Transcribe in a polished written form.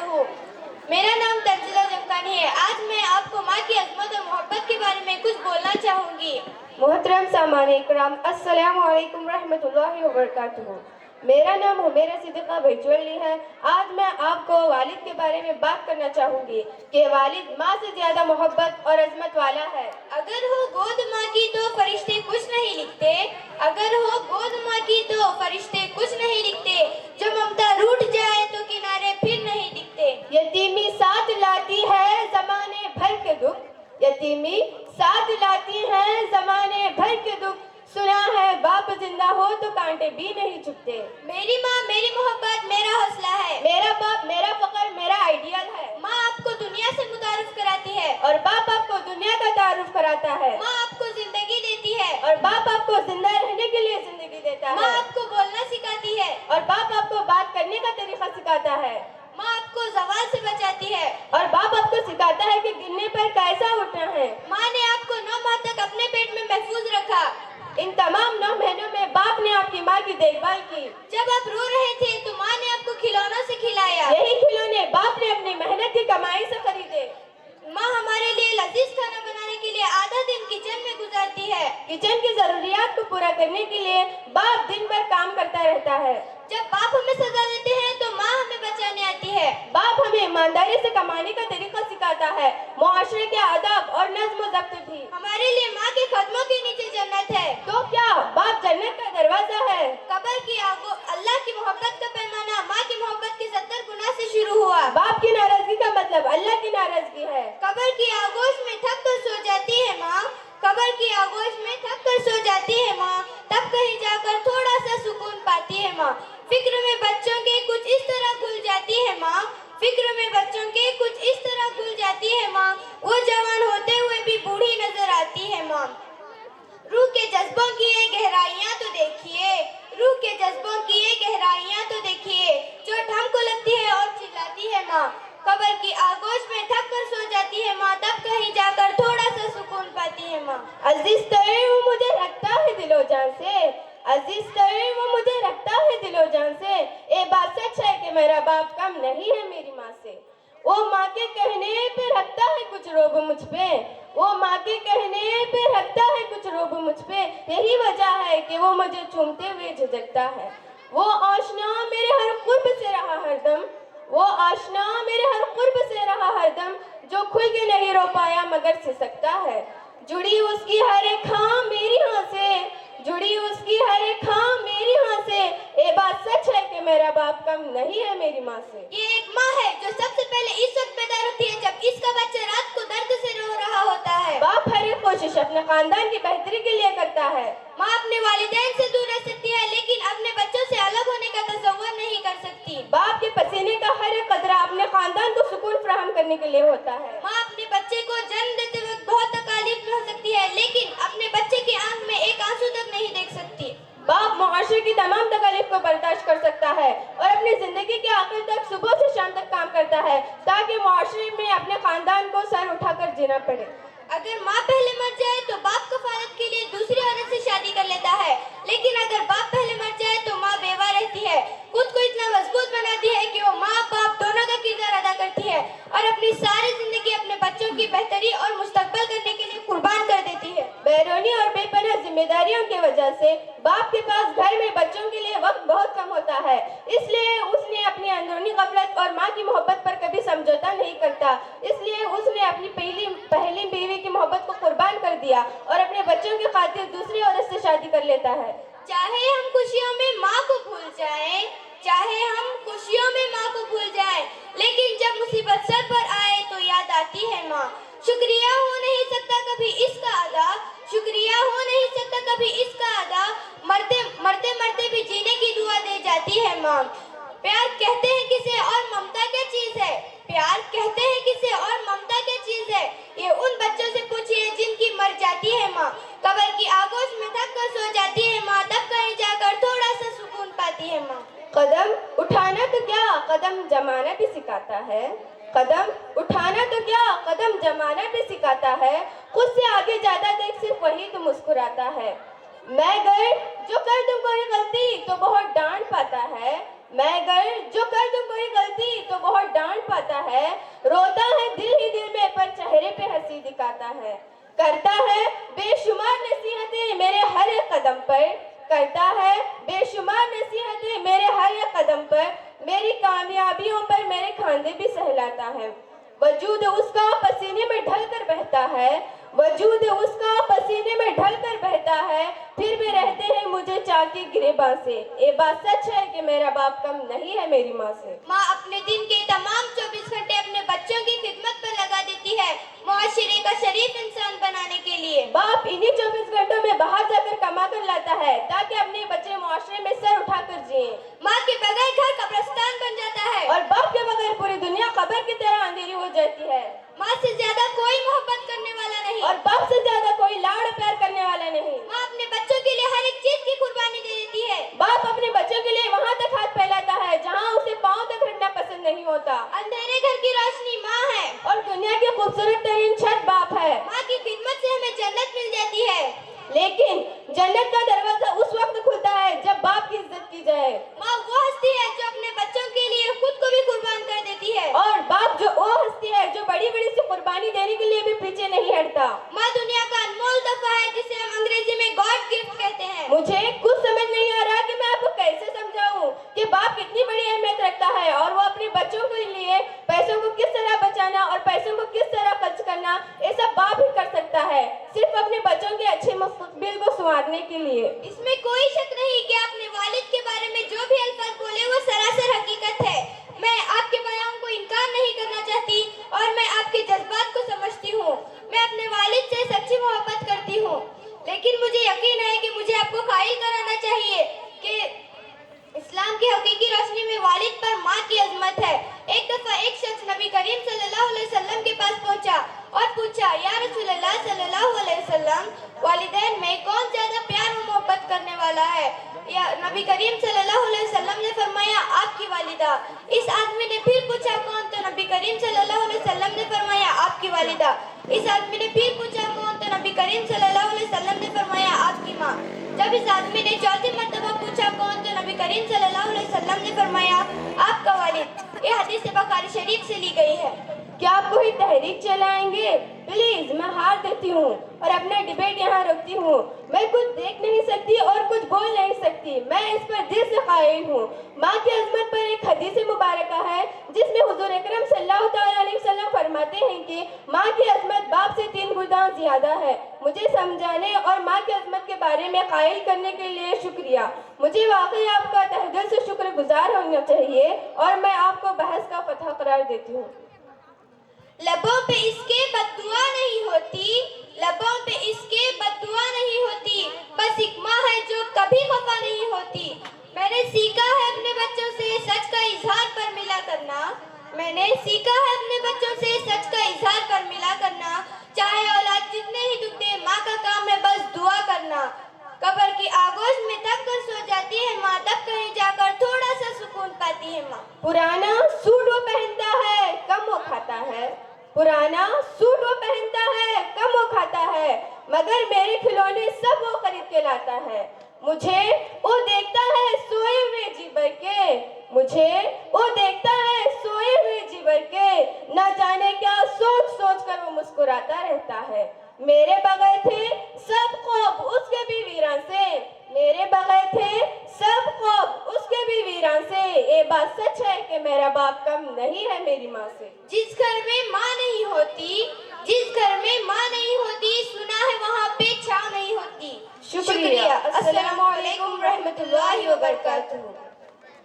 हूँ। मेरा नाम तंजिला जमकानी है। आज मैं आपको माँ की अज़मत और मोहब्बत के बारे में कुछ बोलना चाहूँगी। मोहतरम सामाने इकराम, अस्सलामु अलैकुम रहमतुल्लाहि व बरकातुहू। मेरा नाम हुमेरा सिद्दीक़ा भैचवली है। आज मैं आपको वालिद के बारे में बात करना चाहूँगी कि वालिद माँ से ज़्यादा मोहब्बत और अज़मत वाला है। अगर हो गोद माँ की तो फरिश्ते कुछ नहीं लिखते, अगर हो गोद माँ की तो फरिश्ते कुछ नहीं लिखते, जो ममता रूठ जाए तो किनारे फिर नहीं दिखते। यतीमी साथ लाती है ज़माने भर के दुख, यतीमी साथ लाती है ज़माने भर के दुख, सुना है बाप जिंदा हो तो कांटे भी नहीं चुभते। मेरी माँ मेरी मोहब्बत मेरा हौसला है, मेरा बाप मेरा फख्र मेरा आइडियल है। माँ आपको दुनिया से मुतारिफ कराती है और बाप आपको दुनिया का तारुफ कराता है। माँ आपको जिंदगी देती है और बाप आपको जिंदा रहने के लिए जिंदगी देता माँ है। आपको बोलना सिखाती है और बाप आपको बात करने का तरीका सिखाता है। माँ आपको ज़वाल से बचाती है और बाप आपको सिखाता है कि गिरने पर कैसा उठना है। माँ ने आपको 9 माह तक अपने पेट में महफूज रखा। इन तमाम 9 महीनों में बाप ने आपकी माँ की देखभाल की। जब आप रो रहे थे तो माँ ने आपको खिलौनों से खिलाया। यही खिलौने बाप ने अपनी मेहनत की कमाई से खरीदे। माँ हमारे लिए लजीज खाना बनाने के लिए आधा दिन किचन में गुजारती है। किचन की जरूरियात को पूरा करने के लिए बाप दिन भर काम करता रहता है। जब बाप हमें सजा देते हैं तो माँ हमें बचाने आती है। बाप हमें ईमानदारी से कमाने का तरीका सिखाता है, मुआशरे के आदाब और नज्म व ज़ब्त भी। हमारे लिए माँ के कदमों के नीचे जन्नत है। तो क्या बाप जन्नत का दरवाजा है? कब्र की अल्लाह की मोहब्बत का पैमाना माँ की मोहब्बत के 70 गुना से शुरू हुआ। बाप की नाराजगी का मतलब अल्लाह की नाराजगी है। कब्र की आगोश में थक कर सो जाती है माँ, कब्र की आगोश में थक कर सो जाती है माँ, तब कहीं जाकर थोड़ा सा सुकून पाती है माँ। फिक्र में बच्चों के कुछ इस तरह खुल जाती है माँ, फिक्र में बच्चों के कुछ इस तरह खुल जाती है माँ, वो जवान होते हुए भी बूढ़ी नजर आती है माँ। रूह के जज्बों की ये गहराइयाँ तो देखिए, रूह के जज्बों की ये गहराइयाँ तो देखिए, चोट हमको लगती है और चिल्लाती है माँ। कब्र की आगोश में थक कर सो जाती है माँ, तब कहीं जाकर थोड़ा सा सुकून पाती है माँ। अजीज तरीन वो मुझे रखता है दिलो जान से, अजीज तरीन वो मुझे रखता है दिलो जान से, ये बात सच है कि मेरा बाप कम नहीं है मेरी माँ से। वो माँ के कहने पे रखता है कुछ रोब मुझ पे, वो माँ के कहने पे रखता है कुछ रोब मुझ पे, यही वजह है कि वो मुझे चूमते हुए झिझकता है। वो आशना मेरे हर कुर्ब से रहा हरदम, वो आशना मेरे हर कुर्ब से रहा हरदम, जो खुल के नहीं रो पाया मगर सिसकता है। जुड़ी उसकी हर एक हाँ मेरी हाँ से, जुड़ी उसकी हर एक हाँ मेरी हाँ से, ये बात सच है कि मेरा बाप कम नहीं है मेरी माँ से। ये एक माँ है जो सबसे पहले इस वक्त पैदा होती है जब इसका बच्चा रात को दर्द से रो रहा होता है। बाप हर एक कोशिश अपने खानदान की बेहतरी के लिए करता है। माँ अपने वालिदैन से दूर रह सकती है लेकिन अपने बच्चों से अलग होने का तसव्वुर नहीं कर सकती। बाप के पसीने का हर एक कतरा अपने खानदान को सुकून फराहम करने के लिए होता है। माँ अपने बच्चे को जन्म देते वक्त बहुत तकलीफ में हो सकती है लेकिन अपने बच्चे की आंख में एक आंसू तक नहीं देख सकती। बाप मुआशरे की तमाम तकलीफ को बर्दाश्त कर सकता है और अपनी जिंदगी के आखिर तक सुबह से शाम तक काम करता है ताकि मुआशरे में अपने खानदान को सर उठाकर जीना पड़े। अगर माँ पहले मर जाए तो बाप कफालत के लिए दूसरी औरत से शादी कर लेता है, लेकिन अगर बाप पहले मर जाए तो माँ बेवा रहती है। खुद को इतना मजबूत बनाती है कि वो माँ बाप दोनों का किरदार अदा करती है और अपनी सारी जिंदगी अपने बच्चों की बेहतरी और मुस्तकबिल करने के लिए कुर्बान कर देती है। बैरूनी और बेपनाह जिम्मेदारियों की वजह से बाप के पास घर में बच्चों के लिए वक्त बहुत कम होता है, इसलिए उसने अपनी अंदरूनी गफलत और माँ की मोहब्बत पर कभी समझौता नहीं करता। इसलिए उसने अपनी पहली बीवी की मोहब्बत को कुर्बान कर दिया और अपने बच्चों की खातिर दूसरी औरत से शादी कर लेता है। चाहे हम खुशियों में माँ को भूल जाएं, चाहे हम खुशियों में माँ को भूल जाएं, लेकिन जब मुसीबत सर पर आए तो याद आती है माँ। शुक्रिया हो नहीं सकता कभी इसका अदा, शुक्रिया हो नहीं सकता कभी इसका अदा, मरते मरते मरते भी जीने की दुआ दे जाती है माँ। प्यार कहते हैं किसे और ममता क्या चीज है, प्यार कहते हैं किसे और ममता क्या चीज है, ये उन बच्चों से पूछिए जिनकी मर जाती है माँ। कब्र की आगोश में थक कर सो जाती है माँ, तब कहीं जाकर थोड़ा सा सुकून पाती है माँ। कदम उठाना तो क्या कदम जमाना भी सिखाता है, कदम उठाना तो क्या कदम जमाना भी सिखाता है, खुद से आगे ज्यादा देख सिर्फ वही तो मुस्कुराता है। मैं गर जो कर दूं कोई गलती तो बहुत डांट पाता है, मैं गर जो कर दूं कोई गलती तो बहुत डांट पाता ہے, روتا ہے دل ہی دل میں پر چہرے پہ ہنسی دکھاتا ہے, کرتا ہے بے شمار نصیحتیں میرے ہر ایک قدم پر, کرتا ہے بے شمار نصیحتیں میرے ہر ایک قدم پر, میری کامیابیوں پر میرے کھاندے بھی سہلاتا ہے, وجود اس کا پسینے میں ڈھل کر بہتا ہے, وجود اس کا پسینے میں ڈھل کر بہتا ہے, پھر بھی رہتے ہیں مجھے چاہ کے گریباں سے, یہ بات سچ ہے کہ میرا باپ کم نہیں ہے میری ماں سے. ماں اپنے دن کے تمام 24 گھنٹے اپنے بچوں کی خدمت پر لگا دیتی ہے, معاشرے کا شریف انسان بنانے کے لیے. باپ انہی 24 گھنٹوں میں باہر جا کر کما کر لاتا ہے تاکہ اپنے بچے معاشرے میں سر اٹھا کر جئیں. ماں کے بغیر گھر قبرستان بن جاتا ہے, اور باپ کے بغیر پوری دنیا قبر کی طرح اندھیری ہو جاتی ہے. ماں سے زیادہ کوئی محبت کرنے والا نہیں, اور باپ سے زیادہ کوئی لاڑ پیار کرنے والا نہیں. ماں اپنے بچوں کے لیے ہر ایک چیز کی قربانی دے دیتی ہے. باپ اپنے بچوں کے لیے وہاں تک ہاتھ پھیلاتا ہے جہاں اسے پاؤں تک رکھنا پسند نہیں ہوتا. اندھیرے گھر کی روشنی ماں ہے, اور دنیا کی خوبصورت ترین چھت باپ ہے. ماں کی خدمت سے ہمیں جنت مل جاتی ہے. لیکن جنت کا دروازہ اس وقت کھلتا ہے جب باپ کی عزت کی جائے. ماں وہ ہستی ہے جو اپنے بچوں کے لیے خود کو بھی قربان کر دیتی ہے. اور باپ جو وہ ہستی ہے جو بڑی بڑی سی قربانی دینے کے لیے بھی پیچھے نہیں ہٹتا. ماں دنیا کا انمول تحفہ ہے جسے ہم انگریزی میں گاڈ گفٹ کہتے ہیں. مجھے کچھ سمجھ نہیں آ رہا کہ میں آپ کو کیسے سمجھاؤں کہ باپ کتنی بڑی اہمیت رکھتا ہے, اور وہ اپنے بچوں کے لیے پیسوں کو کس طرح بچانا اور پیسوں کو کس طرح خرچ کرنا یہ سب باپ ہی کر سکتا ہے, صرف اپنے بچوں کے اچھے مستقبل کو سنوارنے کے لیے. اس میں کوئی شک نہیں کہ اپنے والد کے بارے میں جو بھی الفاظ بولے وہ سراسر حقیقت ہے. میں آپ کے بیان کو انکار نہیں کرنا چاہتی اور میں آپ کے جذبات کو سمجھتی ہوں. میں اپنے والد سے سچی محبت کرتی ہوں, لیکن مجھے یقین ہے کہ مجھے آپ کو قائل کرانا چاہیے کہ اسلام کی حقیقی روشنی میں والد پر ماں کی عظمت ہے. ایک دفعہ ایک شخص نبی کریم صلی اللہ علیہ وسلم کے پاس پہنچا اور پوچھا, یا رسول اللہ صلی اللہ علیہ وسلم, والدین میں کون زیادہ پیار و محبت کرنے والا ہے؟ یا نبی کریم صلی اللہ علیہ وسلم نے فرمایا, آپ کی والدہ. اس آدمی نے پھر پوچھا کون؟ تو نبی کریم صلی اللہ علیہ وسلم نے فرمایا, آپ کی والدہ. اس آدمی نے پھر پوچھا کون؟ تو نبی کریم صلی اللہ علیہ وسلم نے فرمایا, آپ کی ماں. جب اس آدمی نے چوتھی مرتبہ پوچھا کون؟ تو نبی کریم صلی اللہ علیہ وسلم نے فرمایا, آپ کا والد. یہ حدیث بخاری شریف سے لی گئی ہے. کیا آپ کوئی تحریک چلائیں گے؟ پلیز, میں ہار دیتی ہوں اور اپنا ڈیبیٹ یہاں رکھتی ہوں. میں کچھ دیکھ نہیں سکتی اور کچھ بول نہیں سکتی, میں اس پر دل سے قائل ہوں. ماں کی عظمت پر ایک حدیث مبارکہ ہے جس میں حضور اکرم صلی اللہ تعالیٰ علیہ وسلم فرماتے ہیں کہ ماں کی عظمت باپ سے 3 گنا زیادہ ہے. مجھے سمجھانے اور ماں کی عظمت کے بارے میں قائل کرنے کے لیے شکریہ. مجھے واقعی آپ کا تہ دل سے شکر گزار ہونا چاہیے اور میں آپ کو بحث کا فتح قرار دیتی ہوں. لبوں پہ اس کے بد دعا نہیں ہوتی, لبوں پہ اس کے بد دعا نہیں ہوتی, بس ایک ماں ہے جو کبھی خفا نہیں ہوتی. میں نے سیکھا ہے اپنے بچوں سے سچ کا اظہار پر ملا کرنا, میں نے سیکھا ہے اپنے بچوں سے سچ کا اظہار پر ملا کرنا. چاہے اولاد جتنے ہی دکھ دے, ماں کا کام ہے بس دعا کرنا. قبر کی آگوش میں تب کر سو جاتی ہے ماں, تب کہیں جا کر تھوڑا سا سکون پاتی ہے ماں. پرانا سوٹ وہ پہنتا ہے کم وہ کھاتا ہے, پرانا سوٹ وہ پہنتا ہے کم وہ کھاتا ہے, مگر میرے کھلونے سب وہ خرید کے لاتا ہے. مجھے وہ دیکھتا ہے سوئے ہوئے جی بھر کے, مجھے وہ دیکھتا ہے سوئے ہوئے جی بھر کے, نہ جانے کیا سوچ سوچ کر وہ مسکراتا رہتا ہے. میرے بغیر تھے سب خواب اس کے بھی ویران سے, میرے بغیر تھے سب خواب اس کے بھی ویران سے. یہ بات سچ ہے کہ میرا باپ کم نہیں ہے میری ماں سے. جس گھر میں ماں نہیں ہوتی, جس گھر میں ماں نہیں ہوتی, سنا ہے وہاں پہ چھاؤں نہیں ہوتی. شکریہ. السلام علیکم ورحمۃ اللہ وبرکاتہ.